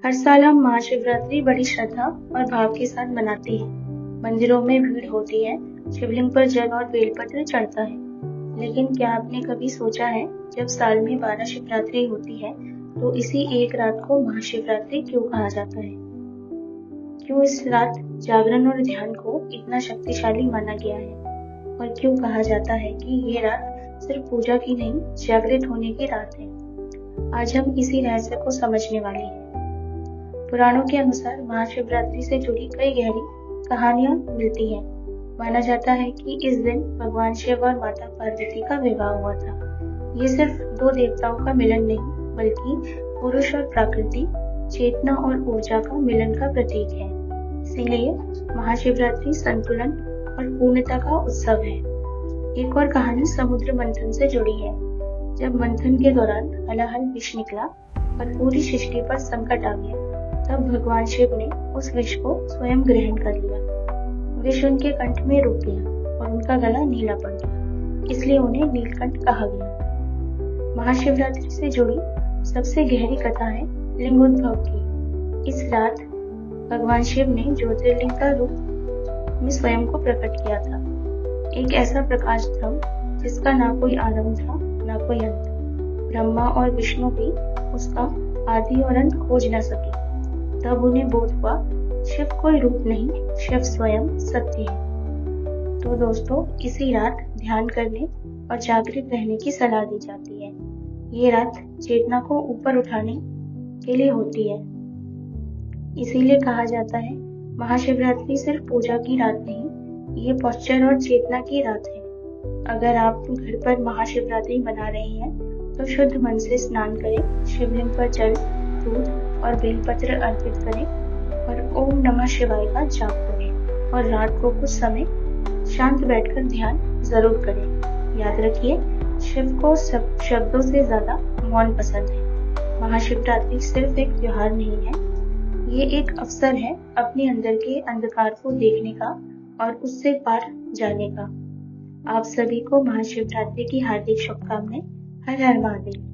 हर साल हम महाशिवरात्रि बड़ी श्रद्धा और भाव के साथ मनाते हैं। मंदिरों में भीड़ होती है, शिवलिंग पर जल और बेलपत्र चढ़ता है। लेकिन क्या आपने कभी सोचा है, जब साल में 12 शिवरात्रि होती है, तो इसी एक रात को महाशिवरात्रि क्यों कहा जाता है? क्यों इस रात जागरण और ध्यान को इतना शक्तिशाली माना गया है? और क्यों कहा जाता है कि ये रात सिर्फ पूजा की नहीं, जागृत होने की रात है? आज हम इसी रहस्य को समझने वाले हैं। पुराणों के अनुसार महाशिवरात्रि से जुड़ी कई गहरी कहानियां मिलती हैं। माना जाता है कि इस दिन भगवान शिव और माता पार्वती का विवाह हुआ था। ये सिर्फ दो देवताओं का मिलन नहीं, बल्कि पुरुष और प्रकृति, चेतना और ऊर्जा का मिलन का प्रतीक है। इसीलिए महाशिवरात्रि संतुलन और पूर्णता का उत्सव है। एक और कहानी समुद्र मंथन से जुड़ी है। जब मंथन के दौरान हलाहल विष निकला और पूरी सृष्टि पर संकट आ गया, तब भगवान शिव ने उस विष को स्वयं ग्रहण कर लिया। विष उनके कंठ में रुक गया और उनका गला नीला पड़ गया, इसलिए उन्हें नीलकंठ कहा गया। महाशिवरात्रि से जुड़ी सबसे गहरी कथा है लिंगोद्भव की। इस रात भगवान शिव ने ज्योतिर्लिंग का रूप में स्वयं को प्रकट किया था। एक ऐसा प्रकाश था जिसका ना कोई आरंभ था, ना कोई अंत। ब्रह्मा और विष्णु भी उसका आदि और अंत खोज न सके। तब उन्हें बोध हुआ, शिव कोई रूप नहीं, शिव स्वयं सत्य है। तो दोस्तों, इसी रात ध्यान करने और जागृत रहने की सलाह दी जाती है। ये रात चेतना को ऊपर उठाने के लिए होती है। इसीलिए कहा जाता है, महाशिवरात्रि सिर्फ पूजा की रात नहीं, ये पोस्चर और चेतना की रात है। अगर आप घर पर महाशिवरात्रि मना रहे हैं, तो शुद्ध मन से स्नान करें, शिवलिंग पर जल, दूध और बेलपत्र अर्पित करें और ओम नमः शिवाय का जाप करें। और रात को कुछ समय शांत बैठकर ध्यान जरूर करें। याद रखिए, शिव को सब शब्दों से ज्यादा मौन पसंद है। महाशिवरात्रि सिर्फ एक त्योहार नहीं है, ये एक अवसर है अपने अंदर के अंधकार को देखने का और उससे पार जाने का। आप सभी को महाशिवरात्रि की हार्दिक शुभकामनाएं। हर हर महादेव।